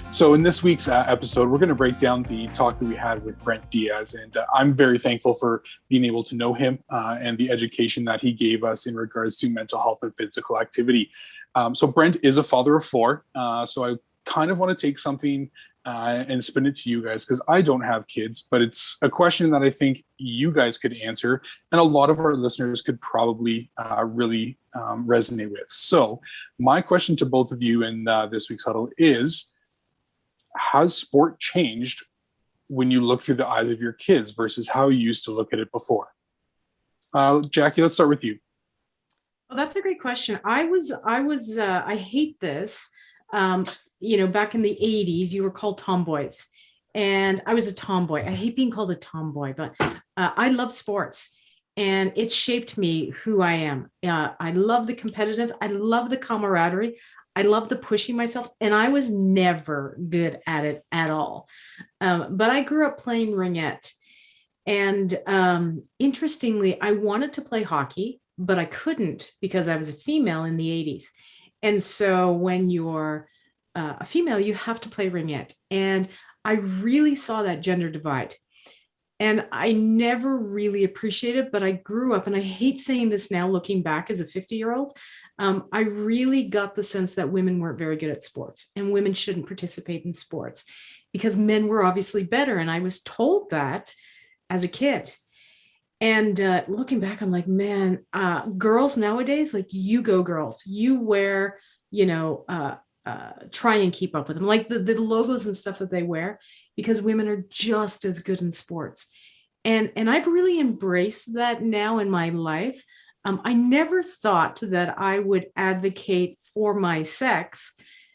So in this week's episode, we're going to break down the talk that we had with Brent Diaz. And I'm very thankful for being able to know him and the education that he gave us in regards to mental health and physical activity. So Brent is a father of four. So I kind of want to take something and spin it to you guys, because I don't have kids, but it's a question that I think you guys could answer. And a lot of our listeners could probably really resonate with. So my question to both of you in this week's Huddle is, has sport changed when you look through the eyes of your kids versus how you used to look at it before? Jackie, let's start with you. Well, that's a great question. I hate this. Back in the 80s, you were called tomboys, and I was a tomboy. I hate being called a tomboy, but I love sports, and it shaped me who I am. I love the competitive. I love the camaraderie. I love the pushing myself, and I was never good at it at all. But I grew up playing ringette. And interestingly, I wanted to play hockey, but I couldn't because I was a female in the 80s. And so when you're a female, you have to play ringette. And I really saw that gender divide. And I never really appreciated it, but I grew up, and I hate saying this now looking back as a 50-year-old, I really got the sense that women weren't very good at sports and women shouldn't participate in sports because men were obviously better. And I was told that as a kid. And looking back, I'm like, man, girls nowadays, like, you go girls, you wear, try and keep up with them, like the logos and stuff that they wear, because women are just as good in sports. And I've really embraced that now in my life. I never thought that I would advocate for my sex,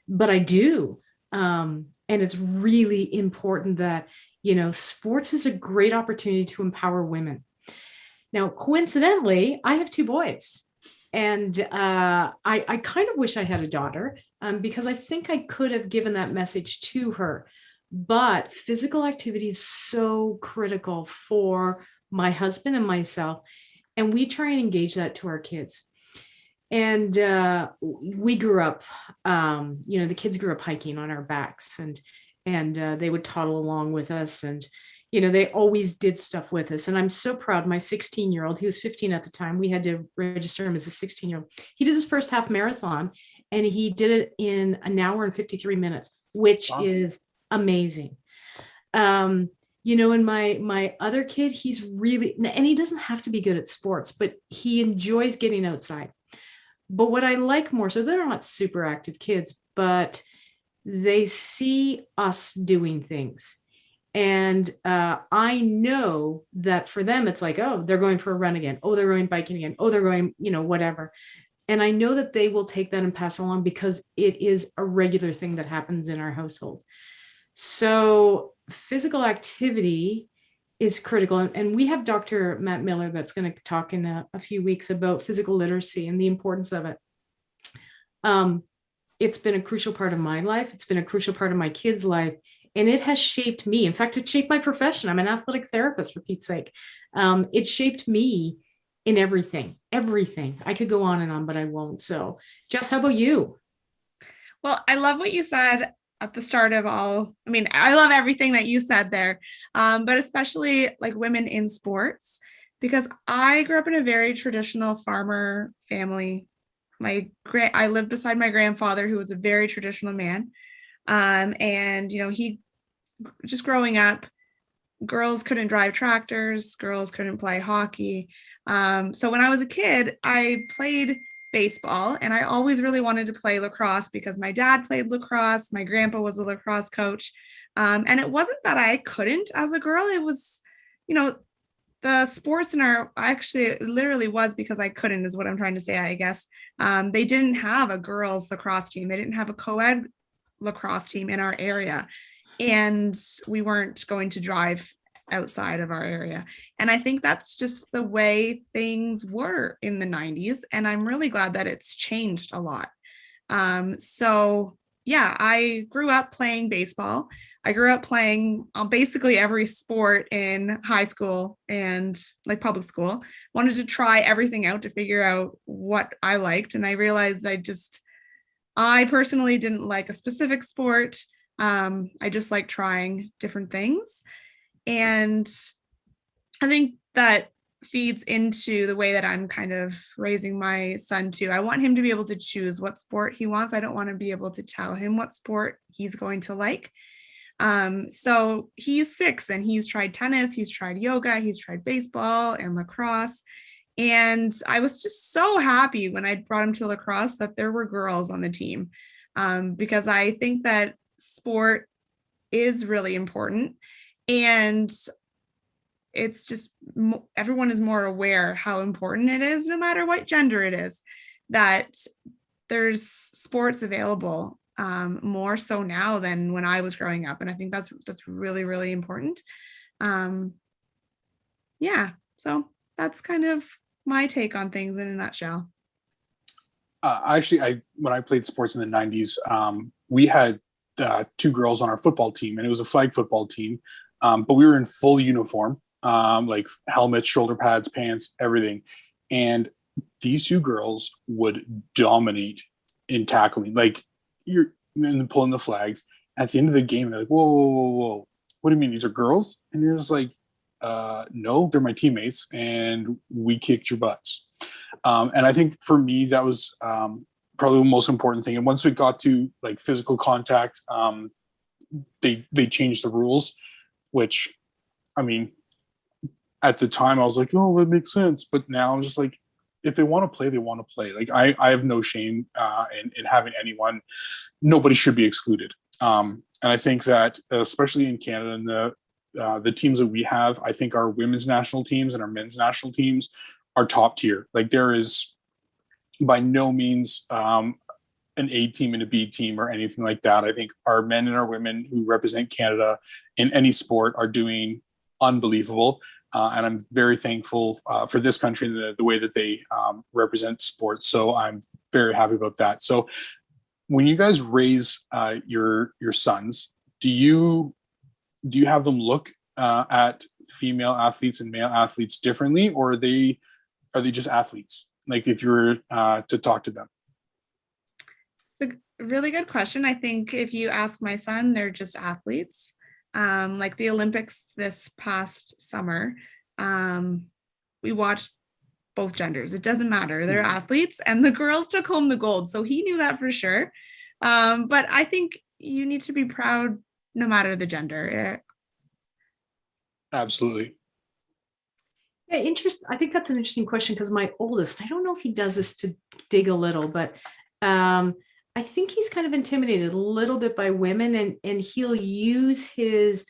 but I do. And it's really important that, sports is a great opportunity to empower women. Now, coincidentally, I have two boys, and I kind of wish I had a daughter because I think I could have given that message to her. But physical activity is so critical for my husband and myself. And we try and engage that to our kids. And we grew up, the kids grew up hiking on our backs, and they would toddle along with us. And, they always did stuff with us. And I'm so proud. My 16-year-old, he was 15 at the time. We had to register him as a 16-year-old. He did his first half marathon, and he did it in an hour and 53 minutes, which is amazing. And my other kid, he's really, and he doesn't have to be good at sports, but he enjoys getting outside. But what I like more, so they're not super active kids, but they see us doing things. And I know that for them, it's like, oh, they're going for a run again. Oh, they're going biking again. Oh, they're going, whatever. And I know that they will take that and pass along because it is a regular thing that happens in our household. So physical activity is critical. And we have Dr. Matt Miller that's going to talk in a few weeks about physical literacy and the importance of it. It's been a crucial part of my life. It's been a crucial part of my kids' life. And it has shaped me. In fact, it shaped my profession. I'm an athletic therapist, for Pete's sake. It shaped me in everything. I could go on and on, but I won't. So, Jess, how about you? Well, I love what you said at the start of all. I mean, I love everything that you said there, but especially like women in sports, because I grew up in a very traditional farmer family. I lived beside my grandfather, who was a very traditional man. And, he just growing up, girls couldn't drive tractors, girls couldn't play hockey. So when I was a kid, I played baseball, and I always really wanted to play lacrosse because my dad played lacrosse. My grandpa was a lacrosse coach. And it wasn't that I couldn't as a girl. It was, the sports it literally was because I couldn't, is what I'm trying to say, I guess. They didn't have a girls lacrosse team. They didn't have a co-ed lacrosse team in our area. And we weren't going to drive outside of our area. And I think that's just the way things were in the 90s. And I'm really glad that it's changed a lot. So yeah, I grew up playing baseball. I grew up playing basically every sport in high school and like public school. Wanted to try everything out to figure out what I liked. And I realized I personally didn't like a specific sport. I just like trying different things. And I think that feeds into the way that I'm kind of raising my son too. I want him to be able to choose what sport he wants. I don't want to be able to tell him what sport he's going to like. So he's 6 and he's tried tennis, he's tried yoga, he's tried baseball and lacrosse. And I was just so happy when I brought him to lacrosse that there were girls on the team, because I think that sport is really important. And it's just everyone is more aware how important it is, no matter what gender it is, that there's sports available, more so now than when I was growing up. And I think that's really, really important. Yeah, so that's kind of my take on things in a nutshell. Actually, when I played sports in the 90s, we had 2 girls on our football team, and it was a flag football team, but we were in full uniform, like helmets, shoulder pads, pants, everything. And these 2 girls would dominate in tackling. Like, you're pulling the flags. At the end of the game, they're like, whoa, whoa, whoa, whoa. What do you mean? These are girls? And you're just like, no, they're my teammates, and we kicked your butts. And I think for me, that was probably the most important thing. And once we got to like physical contact, they changed the rules, which, I mean, at the time I was like, oh, that makes sense. But now I'm just like, if they want to play, they want to play. Like, I have no shame in having anyone. Nobody should be excluded. And I think that especially in Canada and the teams that we have, I think our women's national teams and our men's national teams are top tier. Like, there is by no means an A team and a B team or anything like that. I think our men and our women who represent Canada in any sport are doing unbelievable. And I'm very thankful for this country and the way that they represent sports. So I'm very happy about that. So when you guys raise your sons, do you have them look at female athletes and male athletes differently, or are they just athletes? Like, if you were to talk to them? It's a really good question. I think if you ask my son, they're just athletes. Like the Olympics this past summer, we watched both genders. It doesn't matter. They're athletes, and the girls took home the gold. So he knew that for sure. But I think you need to be proud no matter the gender. Absolutely. Yeah, I think that's an interesting question, because my oldest, I don't know if he does this to dig a little, but I think he's kind of intimidated a little bit by women, and he'll use his,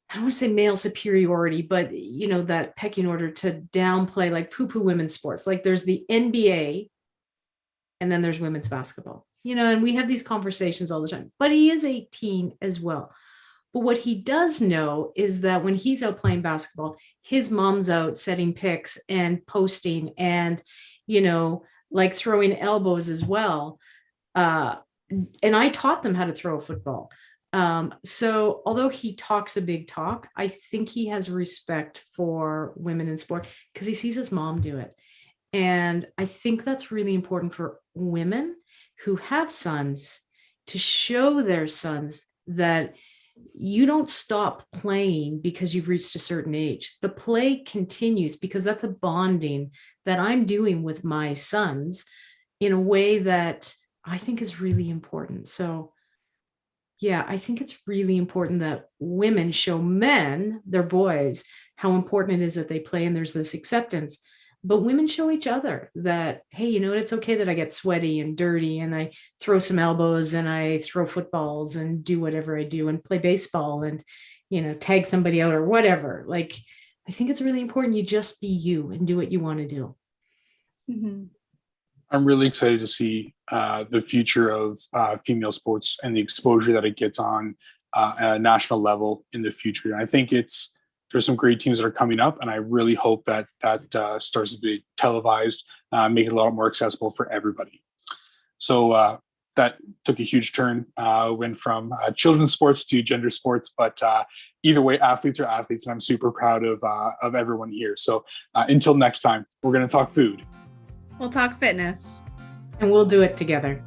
I don't want to say male superiority, but that pecking order to downplay, like poo-poo women's sports. Like, there's the NBA and then there's women's basketball, and we have these conversations all the time, but he is 18 as well. But what he does know is that when he's out playing basketball, his mom's out setting picks and posting and, like throwing elbows as well. And I taught them how to throw a football. So although he talks a big talk, I think he has respect for women in sport because he sees his mom do it. And I think that's really important for women who have sons, to show their sons that you don't stop playing because you've reached a certain age. The play continues, because that's a bonding that I'm doing with my sons in a way that I think is really important. So yeah, I think it's really important that women show men, their boys, how important it is that they play, and there's this acceptance. But women show each other that, hey, it's okay that I get sweaty and dirty and I throw some elbows and I throw footballs and do whatever I do and play baseball and, tag somebody out or whatever. Like, I think it's really important you just be you and do what you want to do. Mm-hmm. I'm really excited to see the future of female sports and the exposure that it gets on at a national level in the future. And I think there's some great teams that are coming up, and I really hope that starts to be televised, make it a lot more accessible for everybody. So that took a huge turn, went from children's sports to gender sports. But either way, athletes are athletes, and I'm super proud of everyone here. So until next time, we're going to talk food. We'll talk fitness. And we'll do it together.